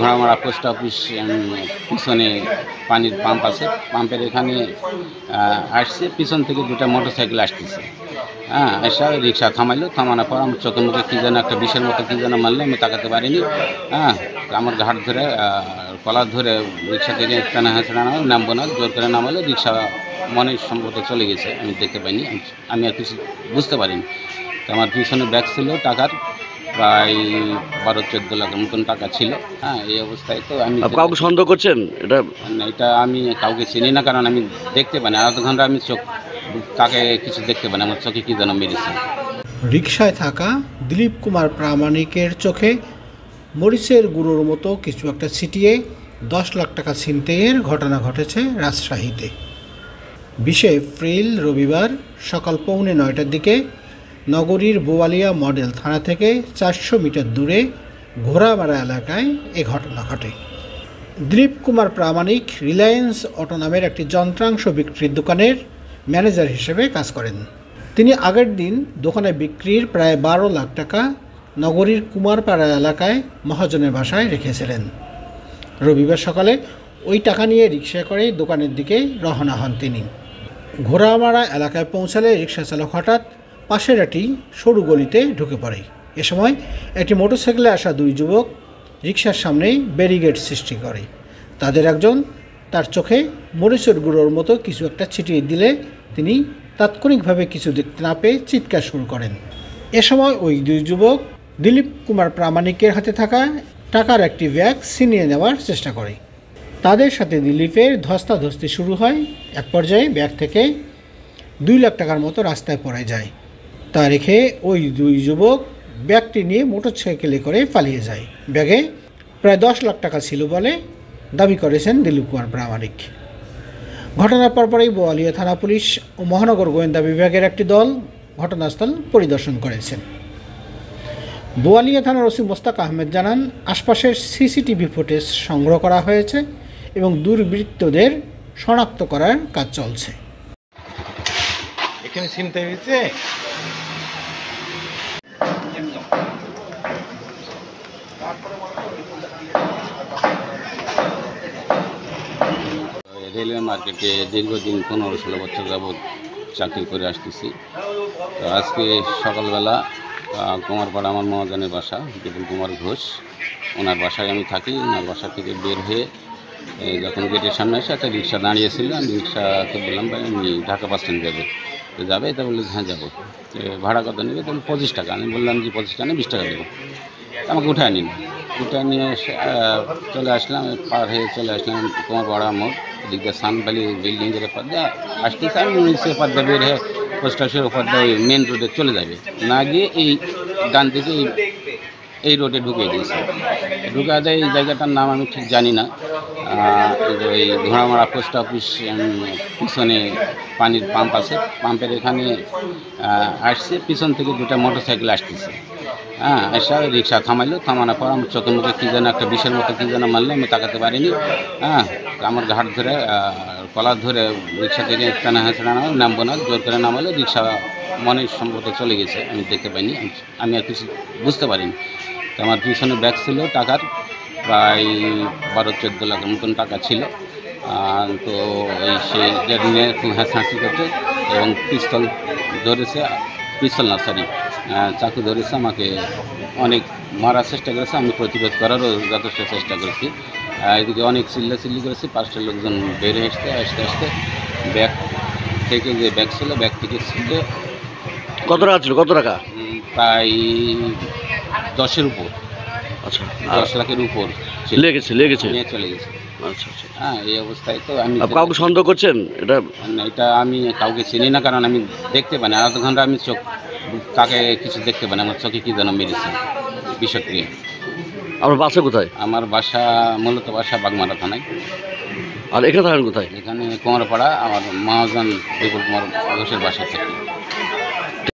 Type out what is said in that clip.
Ghoramara post office পিছনে পানির pump আছে, পাম্পের এখানে আসছে, পিছন থেকে দুটা মোটরসাইকেল আসতেছে। এসে রিক্সা থামাইলো, থামানোর পর আমার চোখের মুখে কী যেন একটা বিষের মতো কী যেন মারলো, আমি তাকাতে পারিনি। আমার ঘাট ধরে কলার ধরে রিক্সা থেকে টানা হাঁচড়া নামবো না, জোর করে নামালো, রিক্সা মনে সম্ভবত চলে গেছে, আমি দেখতে পাইনি, আমি আর কিছু বুঝতে পারিনি। তো আমার পিছনে ব্যাগ ছিল টাকার প্রায় 12-14 লাখের মতন টাকা ছিল। এই অবস্থায় তো আমি কাউকে সন্দেহ করছেন? এটা আমি কাউকে চিনি না, কারণ আমি দেখতে পাই না, আধ ঘন্টা আমি চোখ তাকে কিছু দেখতে পাই না, আমার চোখে কী যেন মেরেছে। রিকশায় থাকা দিলীপ কুমার প্রামাণিকের চোখে মরিচের গুঁড়োর মতো কিছু একটা ছিটিয়ে 10 লাখ টাকা ছিনতাইয়ের ঘটনা ঘটেছে রাজশাহীতে। 20 এপ্রিল রবিবার সকাল 8:45টার দিকে নগরীর বোয়ালিয়া মডেল থানা থেকে 400 মিটার দূরে ঘোড়ামারা এলাকায় এ ঘটনা ঘটে। দিলীপ কুমার প্রামাণিক রিলায়েন্স অটো নামের একটি যন্ত্রাংশ বিক্রির দোকানের ম্যানেজার হিসেবে কাজ করেন। তিনি আগের দিন দোকানে বিক্রির প্রায় 12 লাখ টাকা নগরীর কুমারপাড়া এলাকায় মহাজনের বাসায় রেখেছিলেন। রবিবার সকালে ওই টাকা নিয়ে রিকশা করে দোকানের দিকে রওনা হন তিনি। ঘোড়ামারা এলাকায় পৌঁছালে রিকশা চালক হঠাৎ পাশের একটি সরু গলিতে ঢুকে পড়ে। এ সময় একটি মোটরসাইকেলে আসা 2 যুবক রিকশার সামনেই ব্যারিকেড সৃষ্টি করে। তাদের একজন তার চোখে মরিচের গুঁড়োর মতো কিছু একটা ছিটিয়ে দিলে তিনি তাৎক্ষণিকভাবে কিছু দেখতে না পেয়ে চিৎকার শুরু করেন। এ সময় ওই 2 যুবক দিলীপ কুমার প্রামাণিকের হাতে থাকা টাকার একটি ব্যাগ ছিনিয়ে নেওয়ার চেষ্টা করে। তাদের সাথে দিলীপের ধস্তাধস্তি শুরু হয়। এক পর্যায়ে ব্যাগ থেকে 2 লাখ টাকার মতো রাস্তায় পড়ে যায়। তা রেখে ওই 2 যুবক ব্যাগটি নিয়ে মোটরসাইকেলে করে পালিয়ে যায়। ব্যাগে প্রায় 10 লাখ টাকা ছিল বলে দাবি করেছেন দিলীপ কুমার প্রামাণিক। ঘটনার পরপরই বোয়ালিয়া থানা পুলিশ ও মহানগর গোয়েন্দা বিভাগের একটি দল ঘটনাস্থল পরিদর্শন করেছেন। বোয়ালিয়া থানার ওসি মোস্তাক আহমেদ জানান, আশপাশের সিসিটিভি ফুটেজ সংগ্রহ করা হয়েছে এবং দুর্বৃত্তদের শনাক্ত করার কাজ চলছে। এখানে ছিনতাই হয়েছে। রেলওয়ে মার্কেটে দীর্ঘদিন 15-16 বছর যাবৎ চাকরি করে আসতেছি। তো আজকে সকালবেলা কুমারপাড়া আমার মহাজনের বাসা, বিপুল কুমার ঘোষ, ওনার বাসায় আমি থাকি। ওনার বাসা থেকে বের হয়ে যখন গেটের সামনে এসে একটা রিক্সা দাঁড়িয়েছিল, আমি রিক্সাকে বললাম ভাই আমি ঢাকা বাস স্ট্যান্ড যাবে, তো যাবে? তা বললে হ্যাঁ যাবো। ভাড়া কত নেবে? তাহলে 25 টাকা। আমি বললাম যে 25 টাকা 20 টাকা দেবো। আমাকে উঠায় নিন, উঠায় নিয়ে চলে আসলাম, পার হয়ে চলে আসলাম কুমারপাড়া মোড়, দিকটা সানভ্যালি বিল্ডিং যেটা পার দিয়ে আসতেছে। আমি নিচের পার দিয়ে বের হয়ে পোস্ট অফিসের ওপর দিয়ে ওই মেন রোডে চলে যাবে, না গিয়ে এই ডান দিকে এই রোডে ঢুকিয়ে দিয়েছে। ঢুকা দেয়, এই জায়গাটার নাম আমি ঠিক জানি না। এই ঘোড়ামারা পোস্ট অফিস পিছনে পানির পাম্প আছে, পাম্পের এখানে আসছে, পিছন থেকে দুটা মোটরসাইকেল আসতেছে। এসে রিক্সা থামাইলো, থামানোর পর আমার চোখের মুখে কী যেন একটা বিষের মতো কী যেন মারলো, আমি তাকাতে পারিনি। আমার ঘাট ধরে কলার ধরে রিক্সা থেকে টানা হাঁচড়া নামবো না, জোর করে নামালো, রিক্সা মনে সম্ভবত চলে গেছে, আমি দেখতে পাইনি, আমি আর কিছু বুঝতে পারিনি। তো আমার পিছনে ব্যাগ ছিল টাকার প্রায় 12-14 লাখের মতন টাকা ছিল। তো এই সে নিয়ে খুব হাঁসাহাসি করছে এবং পিস্তল ধরেছে, পিস্তল না সরি চাকু ধরেছে, আমাকে অনেক মারার চেষ্টা করেছে। আমি প্রতিরোধ করারও যথেষ্ট চেষ্টা করেছি। এদিকে অনেক চিল্লাচিল্লি করেছি। পাঁচটা লোকজন বের হয়ে আসতে আসতে ব্যাগ থেকে যে ব্যাগ ছিল, ব্যাগ থেকে ছিটে কত টাকা ছিল? কত টাকা? প্রায় 10-এর উপর। আচ্ছা, 10 লাখের উপর লেগেছে নিয়ে চলে গেছে। আচ্ছা আচ্ছা। এই অবস্থায় তো আমি কাউকে সন্দেহ করছেন? এটা আমি কাউকে চিনি না, কারণ আমি দেখতে পাই না, আধ ঘন্টা আমি চোখ তাকে কিছু দেখতে পাই না, আমার চোখে কী যেন মেরেছে বিষক্রিয়া। আপনার বাসা কোথায়? আমার বাসা মূলত বাসা বাগমারা থানায়। আর এখানে থাকেন কোথায়? এখানে কুমারপাড়া, আমার মহাজন বিপুল কুমার ঘোষের বাসা থেকে।